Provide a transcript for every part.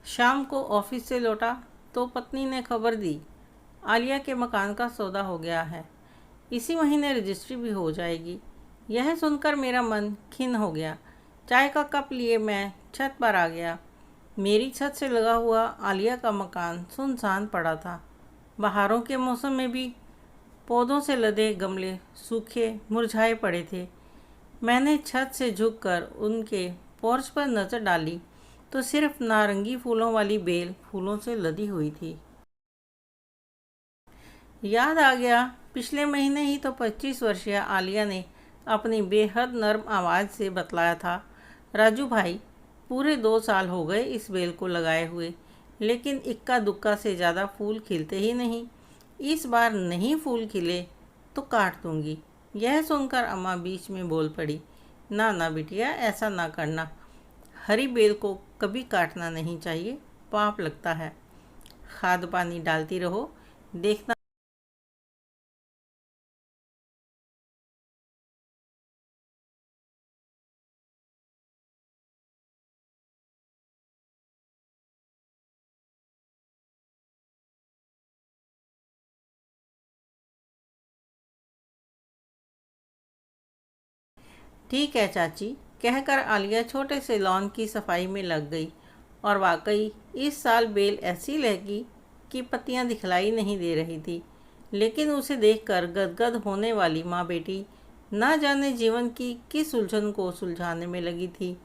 शाम को ऑफिस से लौटा तो पत्नी ने खबर दी, आलिया के मकान का सौदा हो गया है। इसी महीने रजिस्ट्री भी हो जाएगी। यह सुनकर मेरा मन खिन्न हो गया। चाय का कप लिए मैं छत पर आ गया। मेरी छत से लगा हुआ आलिया का मकान सुनसान पड़ा था। बहारों के मौसम में भी पौधों से लदे गमले सूखे मुरझाए पड़े थे। मैंने छत से झुककर उनके पोर्च पर नज़र डाली तो सिर्फ नारंगी फूलों वाली बेल फूलों से लदी हुई थी। याद आ गया, पिछले महीने ही तो 25 वर्षीय आलिया ने अपनी बेहद नर्म आवाज़ से बतलाया था, राजू भाई, पूरे 2 साल हो गए इस बेल को लगाए हुए, लेकिन इक्का दुक्का से ज़्यादा फूल खिलते ही नहीं। इस बार नहीं फूल खिले तो काट दूंगी। यह सुनकर अम्मा बीच में बोल पड़ी, ना ना बिटिया, ऐसा ना करना। हरी बेल को कभी काटना नहीं चाहिए, पाप लगता है। खाद पानी डालती रहो, देखना। ठीक है चाची, कहकर आलिया छोटे से लॉन की सफाई में लग गई। और वाकई इस साल बेल ऐसी लहकी कि पत्तियां दिखलाई नहीं दे रही थी। लेकिन उसे देखकर गदगद होने वाली माँ बेटी ना जाने जीवन की किस उलझन को सुलझाने में लगी थी।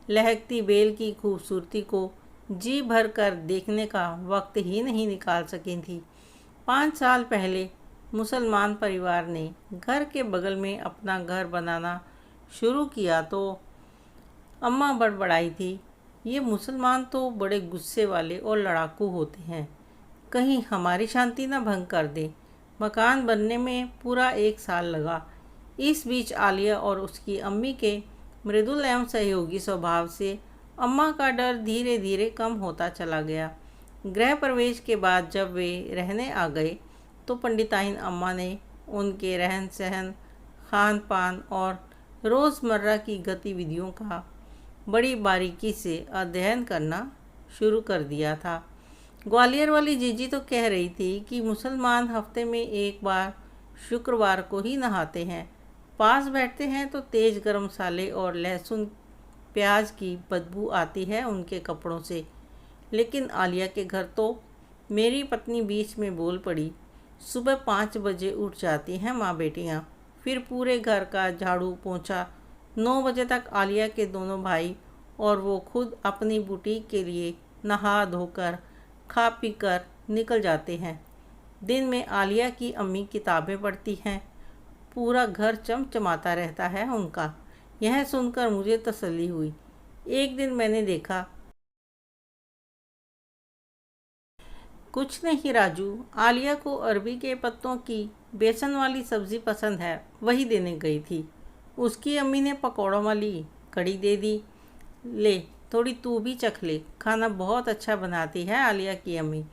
लहकती बेल की खूबसूरती को जी भर कर देखने का वक्त ही नहीं निकाल सकी थी। 5 साल पहले मुसलमान परिवार ने घर के बगल में अपना घर बनाना शुरू किया तो अम्मा बड़बड़ाई थी, ये मुसलमान तो बड़े गुस्से वाले और लड़ाकू होते हैं, कहीं हमारी शांति न भंग कर दे। मकान बनने में पूरा 1 साल लगा। इस बीच आलिया और उसकी अम्मी के मृदुल एवं सहयोगी स्वभाव से अम्मा का डर धीरे धीरे कम होता चला गया। गृह प्रवेश के बाद जब वे रहने आ गए तो पंडिताइन अम्मा ने उनके रहन सहन, खान पान और रोज़मर्रा की गतिविधियों का बड़ी बारीकी से अध्ययन करना शुरू कर दिया था। ग्वालियर वाली जीजी तो कह रही थी कि मुसलमान हफ्ते में एक बार शुक्रवार को ही नहाते हैं। पास बैठते हैं तो तेज़ गरम मसाले और लहसुन प्याज की बदबू आती है उनके कपड़ों से। लेकिन आलिया के घर तो मेरी पत्नी बीच में बोल पड़ी, सुबह 5 बजे उठ जाती हैं माँ बेटियाँ, फिर पूरे घर का झाड़ू पोंछा। 9 बजे तक आलिया के दोनों भाई और वो खुद अपनी बुटीक के लिए नहा धोकर खा पी कर निकल जाते हैं। दिन में आलिया की अम्मी किताबें पढ़ती हैं, पूरा घर चमचमाता रहता है उनका। यह सुनकर मुझे तसल्ली हुई। एक दिन मैंने देखा, कुछ नहीं राजू, आलिया को अरबी के पत्तों की बेसन वाली सब्ज़ी पसंद है, वही देने गई थी। उसकी अम्मी ने पकौड़ों वाली कड़ी दे दी, ले थोड़ी तू भी चख ले, खाना बहुत अच्छा बनाती है आलिया की अम्मी।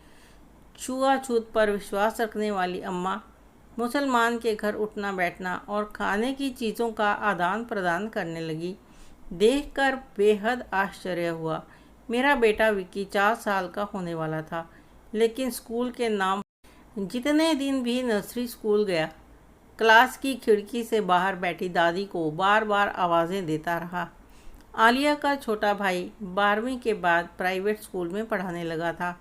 छुआछूत पर विश्वास रखने वाली अम्मा मुसलमान के घर उठना बैठना और खाने की चीज़ों का आदान प्रदान करने लगी। देखकर बेहद आश्चर्य हुआ। मेरा बेटा विक्की 4 साल का होने वाला था, लेकिन स्कूल के नाम जितने दिन भी नर्सरी स्कूल गया, क्लास की खिड़की से बाहर बैठी दादी को बार बार आवाज़ें देता रहा। आलिया का छोटा भाई 12वीं के बाद प्राइवेट स्कूल में पढ़ाने लगा था।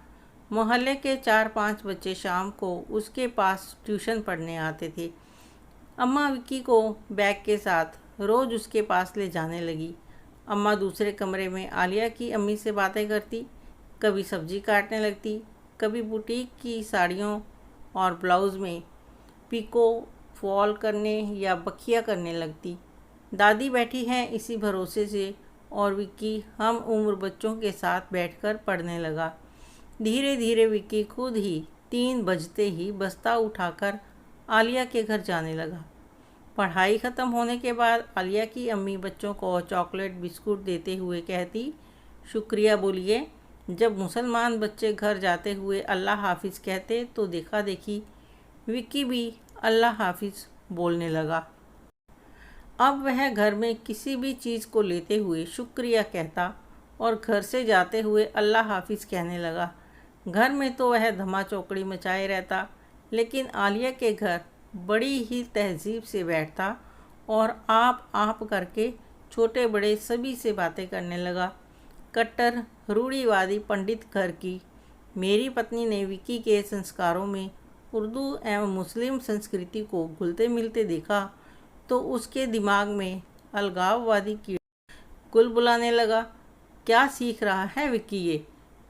मोहल्ले के 4-5 बच्चे शाम को उसके पास ट्यूशन पढ़ने आते थे। अम्मा विक्की को बैग के साथ रोज़ उसके पास ले जाने लगी। अम्मा दूसरे कमरे में आलिया की अम्मी से बातें करती, कभी सब्जी काटने लगती, कभी बुटीक की साड़ियों और ब्लाउज़ में पिको फॉल करने या बखिया करने लगती। दादी बैठी हैं इसी भरोसे से और विक्की हम उम्र बच्चों के साथ बैठकर पढ़ने लगा। धीरे धीरे विक्की खुद ही 3 बजते ही बस्ता उठाकर आलिया के घर जाने लगा। पढ़ाई ख़त्म होने के बाद आलिया की अम्मी बच्चों को चॉकलेट बिस्कुट देते हुए कहती, शुक्रिया बोलिए। जब मुसलमान बच्चे घर जाते हुए अल्लाह हाफिज़ कहते तो देखा देखी विक्की भी अल्लाह हाफिज़ बोलने लगा। अब वह घर में किसी भी चीज़ को लेते हुए शुक्रिया कहता और घर से जाते हुए अल्लाह हाफिज़ कहने लगा। घर में तो वह धमा चौकड़ी मचाए रहता, लेकिन आलिया के घर बड़ी ही तहजीब से बैठता और आप करके छोटे बड़े सभी से बातें करने लगा। कट्टर रूढ़िवादी पंडित घर की मेरी पत्नी ने विकी के संस्कारों में उर्दू एवं मुस्लिम संस्कृति को घुलते मिलते देखा तो उसके दिमाग में अलगाववादी की गुल बुलाने लगा। क्या सीख रहा है विक्की ये?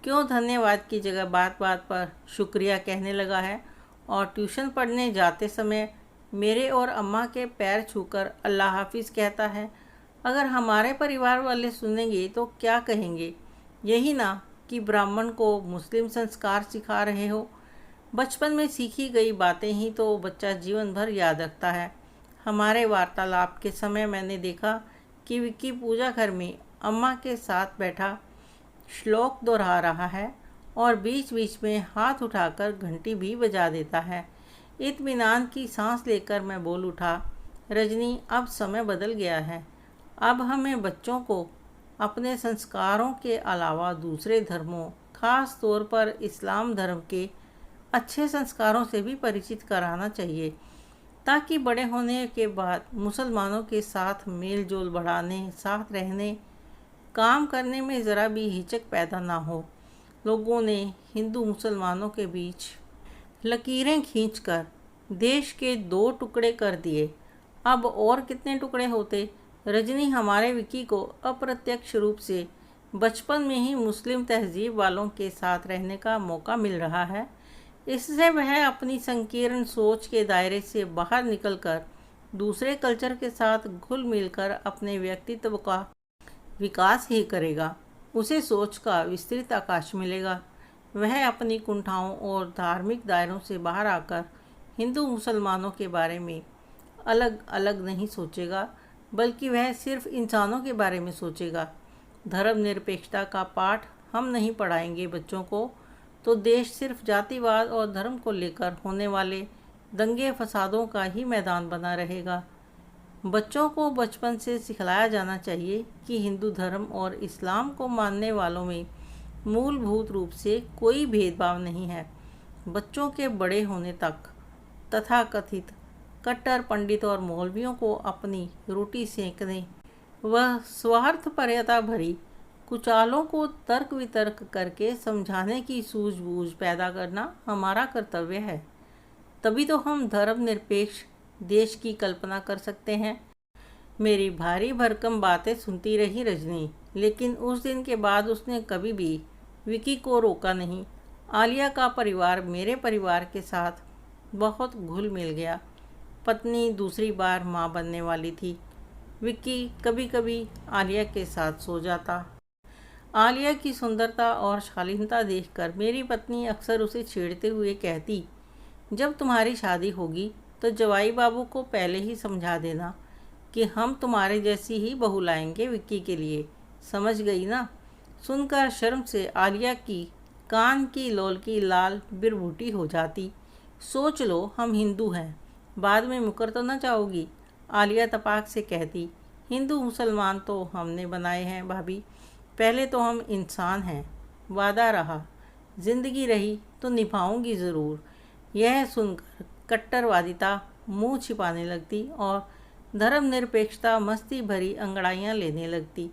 क्यों धन्यवाद की जगह बात बात पर शुक्रिया कहने लगा है और ट्यूशन पढ़ने जाते समय मेरे और अम्मा के पैर छूकर अल्लाह हाफिज़ कहता है। अगर हमारे परिवार वाले सुनेंगे तो क्या कहेंगे? यही ना कि ब्राह्मण को मुस्लिम संस्कार सिखा रहे हो। बचपन में सीखी गई बातें ही तो बच्चा जीवन भर याद रखता है। हमारे वार्तालाप के समय मैंने देखा कि विक्की पूजा घर में अम्मा के साथ बैठा श्लोक दोहरा रहा है और बीच बीच में हाथ उठाकर घंटी भी बजा देता है। इत्मीनान की सांस लेकर मैं बोल उठा, रजनी, अब समय बदल गया है। अब हमें बच्चों को अपने संस्कारों के अलावा दूसरे धर्मों, खास तौर पर इस्लाम धर्म के अच्छे संस्कारों से भी परिचित कराना चाहिए, ताकि बड़े होने के बाद मुसलमानों के साथ मेल जोल बढ़ाने, साथ रहने, काम करने में ज़रा भी हिचक पैदा ना हो। लोगों ने हिंदू मुसलमानों के बीच लकीरें खींचकर देश के 2 टुकड़े कर दिए। अब और कितने टुकड़े होते? रजनी, हमारे विकी को अप्रत्यक्ष रूप से बचपन में ही मुस्लिम तहजीब वालों के साथ रहने का मौका मिल रहा है। इससे वह अपनी संकीर्ण सोच के दायरे से बाहर निकलकर दूसरे कल्चर के साथ घुल मिलकर अपने व्यक्तित्व का विकास ही करेगा। उसे सोच का विस्तृत आकाश मिलेगा। वह अपनी कुंठाओं और धार्मिक दायरों से बाहर आकर हिंदू मुसलमानों के बारे में अलग अलग नहीं सोचेगा, बल्कि वह सिर्फ इंसानों के बारे में सोचेगा। धर्मनिरपेक्षता का पाठ हम नहीं पढ़ाएंगे बच्चों को तो देश सिर्फ जातिवाद और धर्म को लेकर होने वाले दंगे फसादों का ही मैदान बना रहेगा। बच्चों को बचपन से सिखलाया जाना चाहिए कि हिंदू धर्म और इस्लाम को मानने वालों में मूलभूत रूप से कोई भेदभाव नहीं है। बच्चों के बड़े होने तक तथाकथित कट्टर पंडित और मौलवियों को अपनी रोटी सेंकने व स्वार्थपरता भरी कुचालों को तर्क वितर्क करके समझाने की सूझबूझ पैदा करना हमारा कर्तव्य है। तभी तो हम धर्मनिरपेक्ष देश की कल्पना कर सकते हैं। मेरी भारी भरकम बातें सुनती रही रजनी, लेकिन उस दिन के बाद उसने कभी भी विकी को रोका नहीं। आलिया का परिवार मेरे परिवार के साथ बहुत घुल मिल गया। पत्नी दूसरी बार माँ बनने वाली थी। विक्की कभी कभी आलिया के साथ सो जाता। आलिया की सुंदरता और शालीनता देखकर मेरी पत्नी अक्सर उसे छेड़ते हुए कहती, जब तुम्हारी शादी होगी तो जवाई बाबू को पहले ही समझा देना कि हम तुम्हारे जैसी ही बहू लाएंगे विक्की के लिए। समझ गई ना? सुनकर शर्म से आलिया की कान की लोलकी लाल बिरबूटी हो जाती। सोच लो, हम हिंदू हैं, बाद में मुकर तो ना जाओगी? आलिया तपाक से कहती, हिंदू मुसलमान तो हमने बनाए हैं भाभी, पहले तो हम इंसान हैं। वादा रहा, जिंदगी रही तो निभाऊंगी ज़रूर। यह सुनकर कट्टरवादिता मुंह छिपाने लगती और धर्मनिरपेक्षता मस्ती भरी अंगड़ाइयाँ लेने लगती।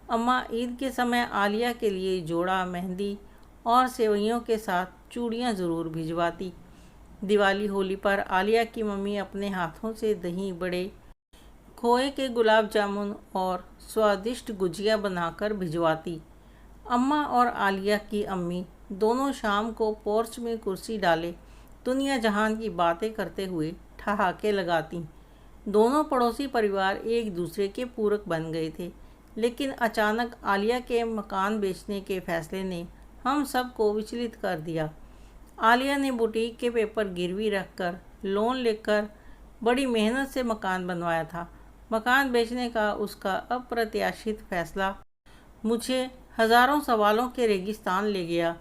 अम्मा ईद के समय आलिया के लिए जोड़ा मेहंदी और सेवइयों के साथ चूड़ियाँ ज़रूर भिजवाती। दिवाली होली पर आलिया की मम्मी अपने हाथों से दही बड़े, खोए के गुलाब जामुन और स्वादिष्ट गुजिया बनाकर भिजवाती। अम्मा और आलिया की अम्मी दोनों शाम को पोर्च में कुर्सी डाले दुनिया जहान की बातें करते हुए ठहाके लगाती। दोनों पड़ोसी परिवार एक दूसरे के पूरक बन गए थे, लेकिन अचानक आलिया के मकान बेचने के फैसले ने हम सबको विचलित कर दिया। आलिया ने बुटीक के पेपर गिरवी रखकर लोन लेकर बड़ी मेहनत से मकान बनवाया था। मकान बेचने का उसका अप्रत्याशित फैसला मुझे हज़ारों सवालों के रेगिस्तान ले गया,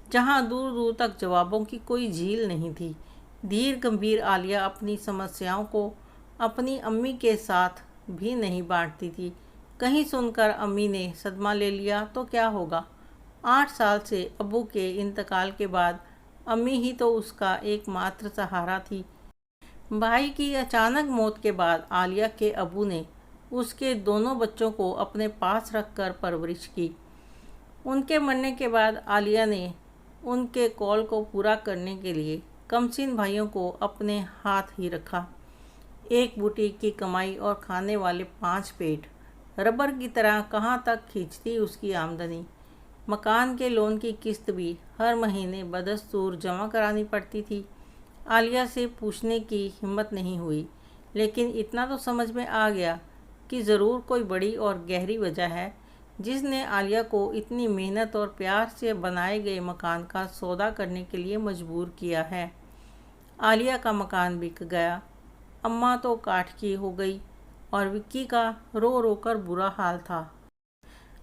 जहां दूर दूर तक जवाबों की कोई झील नहीं थी। धीर गंभीर आलिया अपनी समस्याओं को अपनी अम्मी के साथ भी नहीं बांटती थी। कहीं सुनकर अम्मी ने सदमा ले लिया तो क्या होगा। 8 साल से अब्बू के इंतकाल के बाद अम्मी ही तो उसका एकमात्र सहारा थी। भाई की अचानक मौत के बाद आलिया के अब्बू ने उसके दोनों बच्चों को अपने पास रखकर परवरिश की। उनके मरने के बाद आलिया ने उनके कॉल को पूरा करने के लिए कमसिन भाइयों को अपने हाथ ही रखा। एक बुटीक की कमाई और खाने वाले 5 पेट रबर की तरह कहाँ तक खींचती उसकी आमदनी। मकान के लोन की किस्त भी हर महीने बदस्तूर जमा करानी पड़ती थी। आलिया से पूछने की हिम्मत नहीं हुई, लेकिन इतना तो समझ में आ गया कि ज़रूर कोई बड़ी और गहरी वजह है जिसने आलिया को इतनी मेहनत और प्यार से बनाए गए मकान का सौदा करने के लिए मजबूर किया है। आलिया का मकान बिक गया, अम्मा तो काठ की हो गई और विक्की का रो रो कर बुरा हाल था।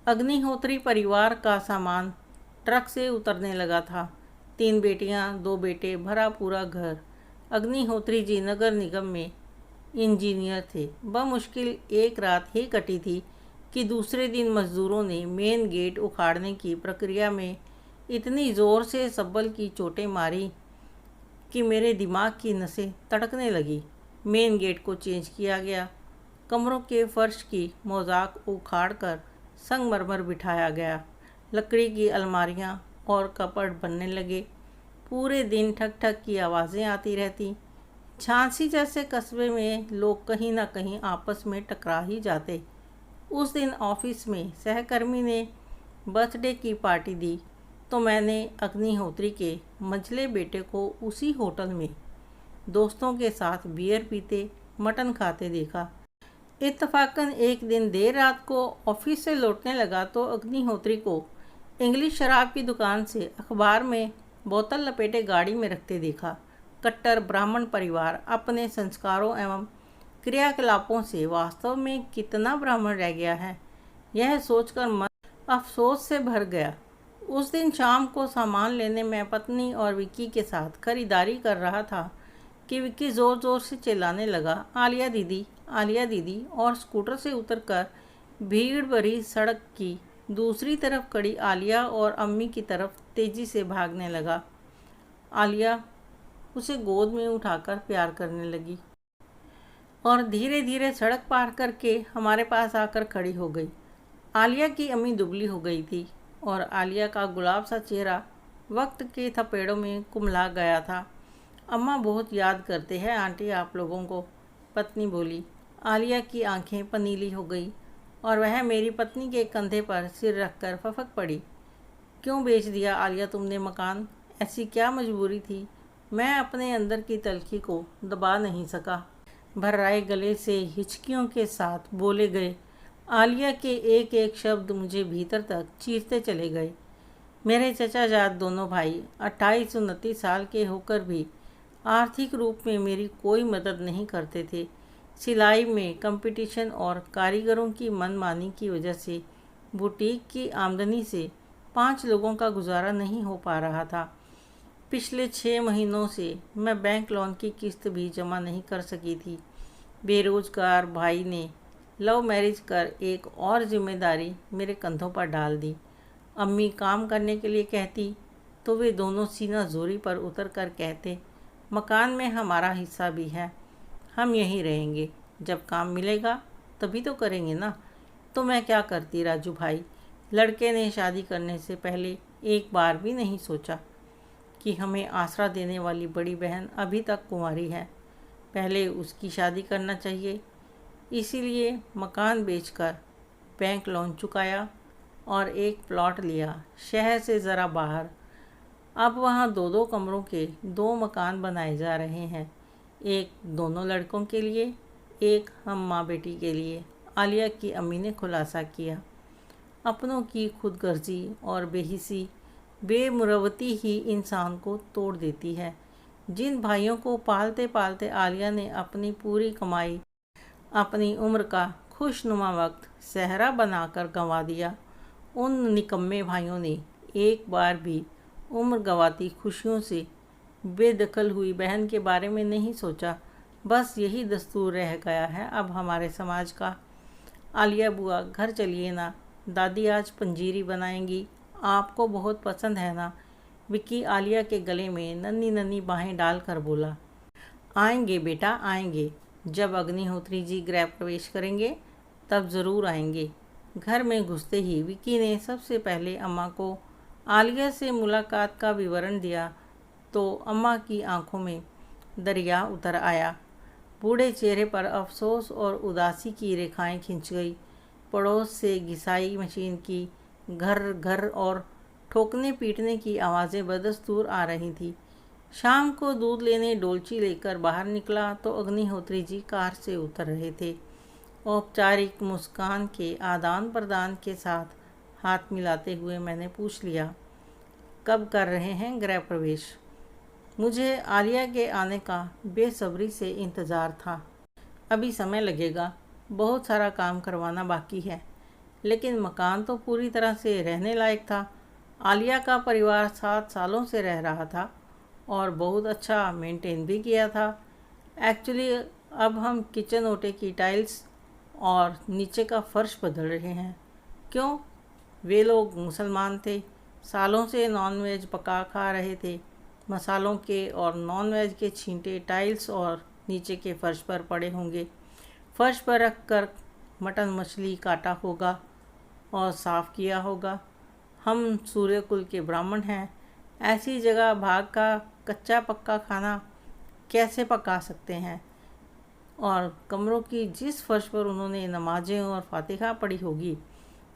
अग्निहोत्री परिवार का सामान ट्रक से उतरने लगा था। 3 बेटियां, 2 बेटे, भरा पूरा घर। अग्निहोत्री जी नगर निगम में इंजीनियर थे। बमुश्किल एक रात ही कटी थी कि दूसरे दिन मजदूरों ने मेन गेट उखाड़ने की प्रक्रिया में इतनी ज़ोर से सब्बल की चोटें मारी कि मेरे दिमाग की नसें तड़कने लगी। मेन गेट को चेंज किया गया। कमरों के फर्श की मोज़ाक उखाड़ कर संगमरमर बिठाया गया। लकड़ी की अलमारियां और कपबोर्ड बनने लगे। पूरे दिन ठक ठक की आवाज़ें आती रहती। झांसी जैसे कस्बे में लोग कहीं ना कहीं आपस में टकरा ही जाते। उस दिन ऑफिस में सहकर्मी ने बर्थडे की पार्टी दी तो मैंने अग्निहोत्री के मंझले बेटे को उसी होटल में दोस्तों के साथ बियर पीते, मटन खाते देखा। इत्तफाकन एक दिन देर रात को ऑफिस से लौटने लगा तो अग्निहोत्री को इंग्लिश शराब की दुकान से अखबार में बोतल लपेटे गाड़ी में रखते देखा। कट्टर ब्राह्मण परिवार अपने संस्कारों एवं क्रियाकलापों से वास्तव में कितना ब्राह्मण रह गया है, यह सोचकर मन अफसोस से भर गया। उस दिन शाम को सामान लेने में पत्नी और विक्की के साथ खरीदारी कर रहा था कि विक्की ज़ोर ज़ोर से चिल्लाने लगा, आलिया दीदी, आलिया दीदी, और स्कूटर से उतरकर भीड़ भरी सड़क की दूसरी तरफ खड़ी आलिया और अम्मी की तरफ तेज़ी से भागने लगा। आलिया उसे गोद में उठाकर प्यार करने लगी और धीरे धीरे सड़क पार करके हमारे पास आकर खड़ी हो गई। आलिया की अम्मी दुबली हो गई थी और आलिया का गुलाब सा चेहरा वक्त के थपेड़ों में कुम्हला गया था। अम्मा बहुत याद करते हैं आंटी आप लोगों को, पत्नी बोली। आलिया की आंखें पनीली हो गई और वह मेरी पत्नी के कंधे पर सिर रखकर फफक पड़ी। क्यों बेच दिया आलिया तुमने मकान? ऐसी क्या मजबूरी थी? मैं अपने अंदर की तलखी को दबा नहीं सका। भर्राए गले से हिचकियों के साथ बोले गए आलिया के एक एक शब्द मुझे भीतर तक चीरते चले गए। मेरे चचाजाद दोनों भाई 28-29 साल के होकर भी आर्थिक रूप में मेरी कोई मदद नहीं करते थे। सिलाई में कंपटीशन और कारीगरों की मनमानी की वजह से बुटीक की आमदनी से 5 लोगों का गुजारा नहीं हो पा रहा था। पिछले 6 महीनों से मैं बैंक लोन की किस्त भी जमा नहीं कर सकी थी। बेरोजगार भाई ने लव मैरिज कर एक और जिम्मेदारी मेरे कंधों पर डाल दी। अम्मी काम करने के लिए कहती तो वे दोनों सीना जोरी पर उतर कर कहते, मकान में हमारा हिस्सा भी है, हम यहीं रहेंगे, जब काम मिलेगा तभी तो करेंगे ना। तो मैं क्या करती राजू भाई? लड़के ने शादी करने से पहले एक बार भी नहीं सोचा कि हमें आसरा देने वाली बड़ी बहन अभी तक कुंवारी है, पहले उसकी शादी करना चाहिए। इसीलिए मकान बेचकर बैंक लोन चुकाया और एक प्लॉट लिया शहर से ज़रा बाहर। अब वहाँ 2-2 कमरों के 2 मकान बनाए जा रहे हैं, एक दोनों लड़कों के लिए, एक हम माँ बेटी के लिए, आलिया की अम्मी ने खुलासा किया। अपनों की खुदगर्जी और बेहिसी बेमुरवती ही इंसान को तोड़ देती है। जिन भाइयों को पालते पालते आलिया ने अपनी पूरी कमाई, अपनी उम्र का खुशनुमा वक्त सहरा बनाकर गंवा दिया, उन निकम्मे भाइयों ने एक बार भी उम्र गंवाती खुशियों से बेदखल हुई बहन के बारे में नहीं सोचा। बस यही दस्तूर रह गया है अब हमारे समाज का। आलिया बुआ घर चलिए ना, दादी आज पंजीरी बनाएंगी, आपको बहुत पसंद है ना। विक्की आलिया के गले में नन्ही नन्ही बाहें डालकर बोला। आएंगे बेटा आएंगे, जब अग्निहोत्री जी गृह प्रवेश करेंगे तब ज़रूर आएंगे। घर में घुसते ही विक्की ने सबसे पहले अम्मा को आलिया से मुलाकात का विवरण दिया तो अम्मा की आंखों में दरिया उतर आया। बूढ़े चेहरे पर अफसोस और उदासी की रेखाएं खिंच गई। पड़ोस से घिसाई मशीन की घर घर और ठोकने पीटने की आवाज़ें बदस्तूर आ रही थी। शाम को दूध लेने डोलची लेकर बाहर निकला तो अग्निहोत्री जी कार से उतर रहे थे। औपचारिक मुस्कान के आदान प्रदान के साथ हाथ मिलाते हुए मैंने पूछ लिया, कब कर रहे हैं गृह प्रवेश? मुझे आलिया के आने का बेसब्री से इंतज़ार था। अभी समय लगेगा, बहुत सारा काम करवाना बाकी है, लेकिन मकान तो पूरी तरह से रहने लायक था। आलिया का परिवार 7 सालों से रह रहा था और बहुत अच्छा मेंटेन भी किया था। एक्चुअली अब हम किचन ओटे की टाइल्स और नीचे का फर्श बदल रहे हैं। क्यों? वे लोग मुसलमान थे, सालों से नॉनवेज पका खा रहे थे। मसालों के और नॉनवेज के छींटे टाइल्स और नीचे के फर्श पर पड़े होंगे। फर्श पर रख कर मटन मछली काटा होगा और साफ़ किया होगा। हम सूर्यकुल के ब्राह्मण हैं, ऐसी जगह भाग का कच्चा पक्का खाना कैसे पका सकते हैं? और कमरों की जिस फर्श पर उन्होंने नमाजें और फातिहा पढ़ी होगी,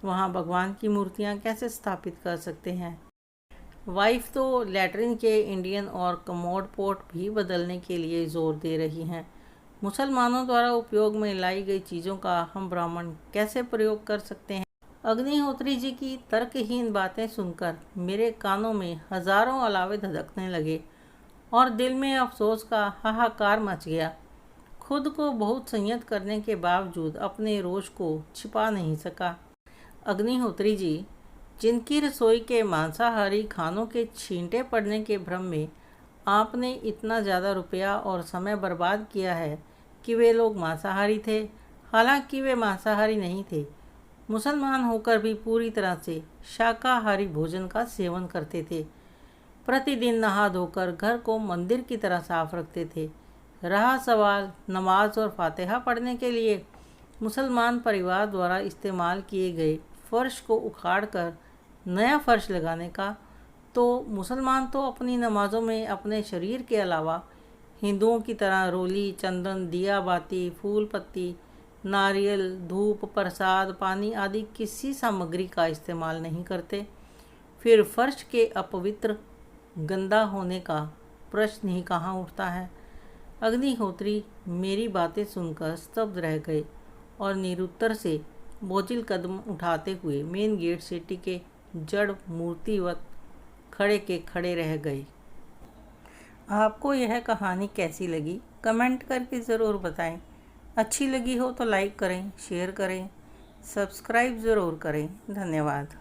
वहाँ भगवान की मूर्तियाँ कैसे स्थापित कर सकते हैं? वाइफ तो लैट्रिन के इंडियन और कमोड पोर्ट भी बदलने के लिए ज़ोर दे रही हैं। मुसलमानों द्वारा उपयोग में लाई गई चीज़ों का हम ब्राह्मण कैसे प्रयोग कर सकते हैं? अग्निहोत्री जी की तर्कहीन बातें सुनकर मेरे कानों में हजारों अलावे धधकने लगे और दिल में अफसोस का हाहाकार मच गया। खुद को बहुत संयत करने के बावजूद अपने रोष को छिपा नहीं सका। अग्निहोत्री जी, जिनकी रसोई के मांसाहारी खानों के छींटे पड़ने के भ्रम में आपने इतना ज़्यादा रुपया और समय बर्बाद किया है कि वे लोग मांसाहारी थे, हालांकि वे मांसाहारी नहीं थे। मुसलमान होकर भी पूरी तरह से शाकाहारी भोजन का सेवन करते थे। प्रतिदिन नहा धोकर घर को मंदिर की तरह साफ रखते थे। रहा सवाल नमाज और फातिहा पढ़ने के लिए मुसलमान परिवार द्वारा इस्तेमाल किए गए फर्श को उखाड़कर नया फर्श लगाने का, तो मुसलमान तो अपनी नमाज़ों में अपने शरीर के अलावा हिंदुओं की तरह रोली, चंदन, दिया बाती, फूल पत्ती, नारियल, धूप, प्रसाद, पानी आदि किसी सामग्री का इस्तेमाल नहीं करते। फिर फर्श के अपवित्र गंदा होने का प्रश्न ही कहाँ उठता है? अग्निहोत्री मेरी बातें सुनकर स्तब्ध रह गए और निरुत्तर से बोझिल कदम उठाते हुए मेन गेट से टिके जड़ मूर्तिवत खड़े के खड़े रह गए। आपको यह कहानी कैसी लगी कमेंट करके ज़रूर बताएं। अच्छी लगी हो तो लाइक करें, शेयर करें, सब्सक्राइब ज़रूर करें। धन्यवाद।